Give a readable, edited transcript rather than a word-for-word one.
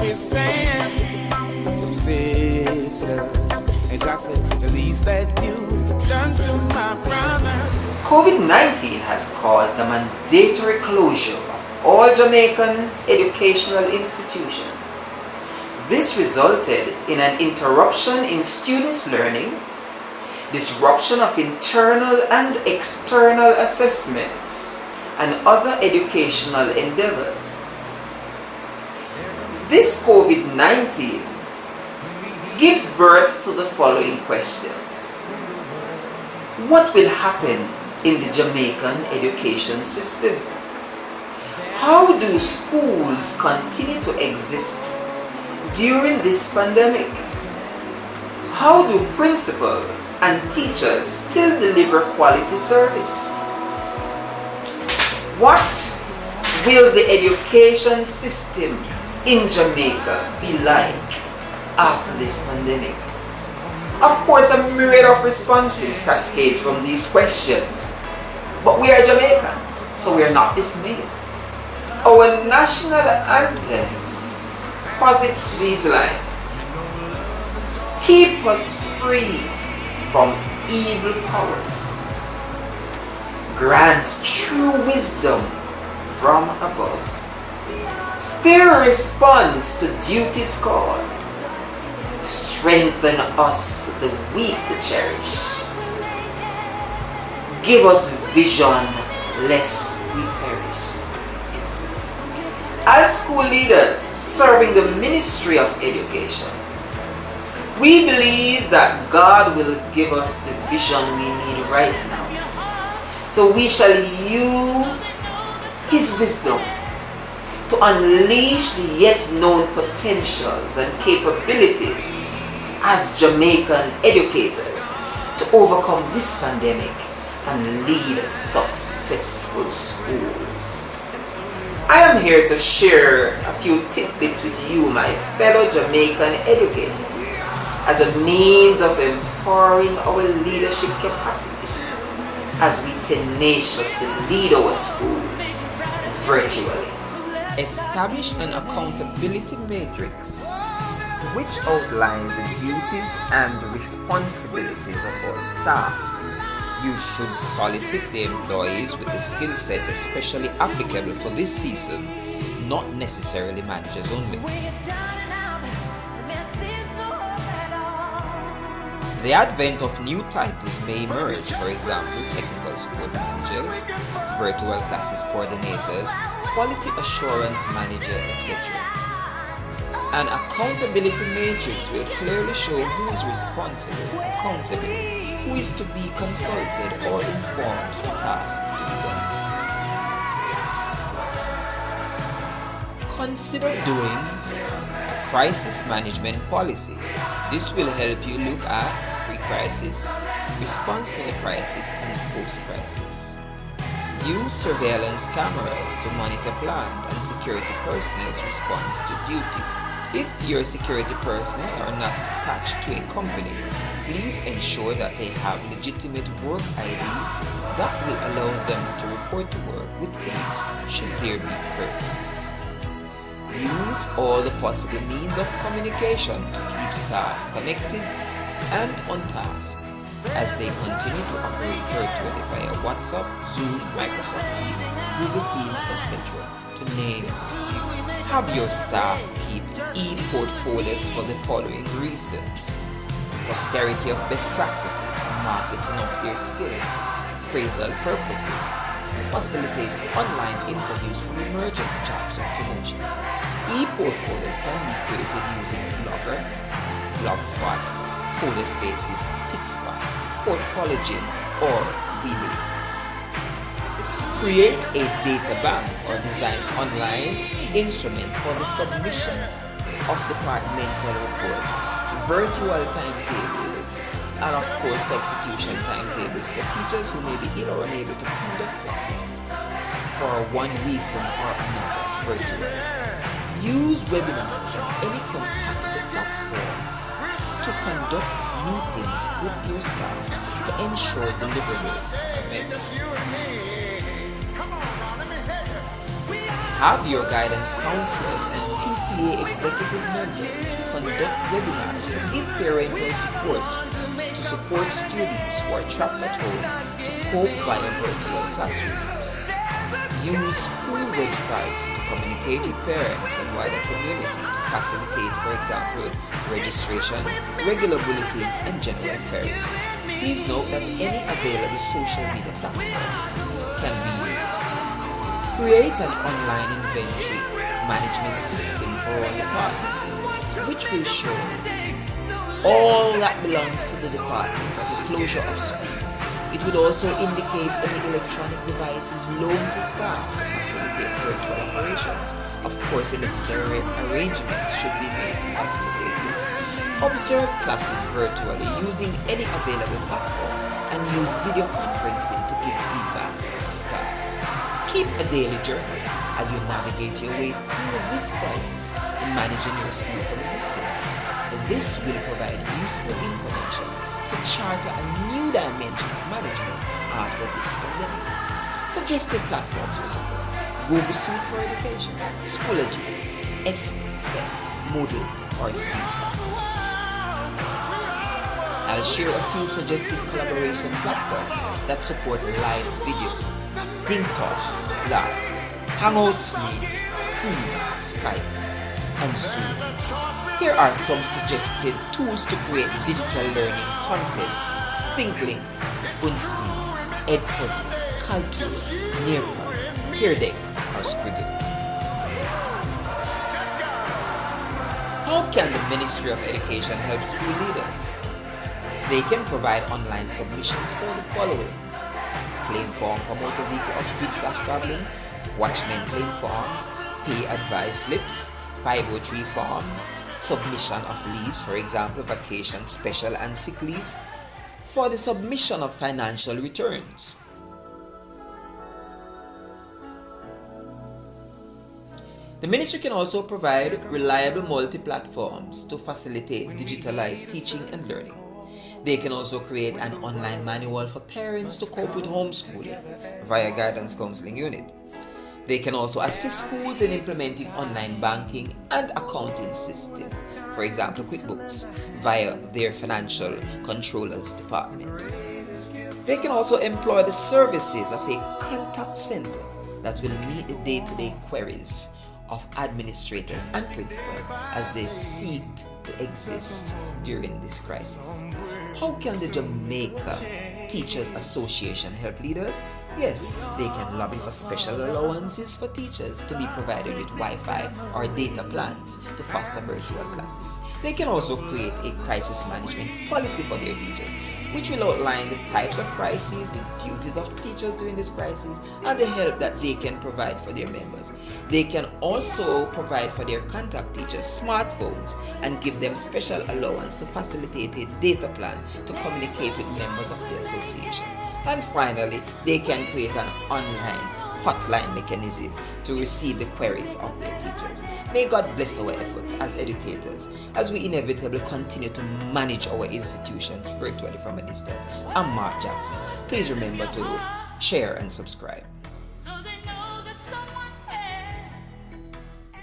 we stand, sisters, and just the least that you done to my brothers. COVID-19 has caused the mandatory closure of all Jamaican educational institutions. This resulted in an interruption in students' learning, disruption of internal and external assessments, and other educational endeavors. This COVID-19 gives birth to the following questions. What will happen in the Jamaican education system? How do schools continue to exist during this pandemic? How do principals and teachers still deliver quality service? What will the education system in Jamaica be like after this pandemic? Of course, a myriad of responses cascades from these questions, but we are Jamaicans, so we are not dismayed. Our national anthem posits these lines: keep us free from evil powers, grant true wisdom from above, steer response to duty's call, strengthen us the weak to cherish, give us vision lest we perish. As school leaders serving the Ministry of Education, we believe that God will give us the vision we need right now. So we shall use His wisdom to unleash the yet known potentials and capabilities as Jamaican educators to overcome this pandemic and lead successful schools. I am here to share a few tidbits with you, my fellow Jamaican educators, as a means of empowering our leadership capacity as we tenaciously lead our schools virtually. Establish an accountability matrix which outlines the duties and responsibilities of all staff. You should solicit the employees with the skill set especially applicable for this season, not necessarily managers only. The advent of new titles may emerge, for example, technical support managers, virtual classes coordinators, quality assurance manager, etc. An accountability matrix will clearly show who is responsible, accountable, who is to be consulted or informed for tasks to be done. Consider doing a crisis management policy. This will help you look at pre-crisis, response to the crisis, and post-crisis. Use surveillance cameras to monitor planned and security personnel's response to duty. If your security personnel are not attached to a company, please ensure that they have legitimate work IDs that will allow them to report to work with ease should there be curfews. Use all the possible means of communication to keep staff connected and on task as they continue to operate virtually via WhatsApp, Zoom, Microsoft Teams, Google Teams, etc., to name a few. Have your staff keep e-portfolios for the following reasons: posterity of best practices, marketing of their skills, appraisal purposes, to facilitate online interviews for emerging jobs and promotions. E-portfolios can be created using Blogger, Blogspot, Folder Spaces, Pixpot, Portfologin, or Weebly. Create a data bank or design online instruments for the submission of departmental reports, virtual timetables, and of course substitution timetables for teachers who may be ill or unable to conduct classes for one reason or another virtually. Use webinars and any compatible platform to conduct meetings with your staff to ensure deliverables are met. Have your guidance counselors and PTA executive members conduct webinars to give parental support to support students who are trapped at home to cope via virtual classrooms. Use school website to communicate with parents and wider community to facilitate, for example, registration, regular bulletins, and general queries. Please note that any available social media platform can be used. Create an online inventory management system for all departments, which will show all that belongs to the department at the closure of school. It will also indicate any electronic devices loaned to staff to facilitate virtual operations. Of course, the necessary arrangements should be made to facilitate this. Observe classes virtually using any available platform and use video conferencing to give feedback to staff. Keep a daily journal as you navigate your way through this crisis in managing your school from a distance. This will provide useful information to charter a new dimension of management after this pandemic. Suggested platforms for support: Google Suite for Education, Schoology, STEP, Moodle, or CSAP. I'll share a few suggested collaboration platforms that support live video: DingTalk, Lark, Hangouts Meet, Team, Skype, and Zoom. Here are some suggested tools to create digital learning content: ThinkLink, Unsee, Edpuzzle, Kaltura, Nearpod, PeerDeck, or Scriggle. How can the Ministry of Education help school leaders? They can provide online submissions for the following: claim form for motor vehicle upkeep/traveling, watchman claim forms, pay advice slips, 503 forms, submission of leaves, for example, vacation, special, and sick leaves, for the submission of financial returns. The ministry can also provide reliable multi-platforms to facilitate digitalized teaching and learning. They can also create an online manual for parents to cope with homeschooling via Guidance Counseling Unit. They can also assist schools in implementing online banking and accounting systems, for example QuickBooks, via their financial controllers department. They can also employ the services of a contact center that will meet the day-to-day queries of administrators and principals as they seek to exist during this crisis. How can the Jamaica Teachers Association help leaders? Yes, they can lobby for special allowances for teachers to be provided with Wi-Fi or data plans to foster virtual classes. They can also create a crisis management policy for their teachers, which will outline the types of crises, the duties of the teachers during this crisis, and the help that they can provide for their members. They can also provide for their contact teachers smartphones and give them special allowance to facilitate a data plan to communicate with members of the association. And finally, they can create an online hotline mechanism to receive the queries of their teachers. May God bless our efforts as educators as we inevitably continue to manage our institutions virtually from a distance. I'm Mark Jackson. Please remember to share and subscribe.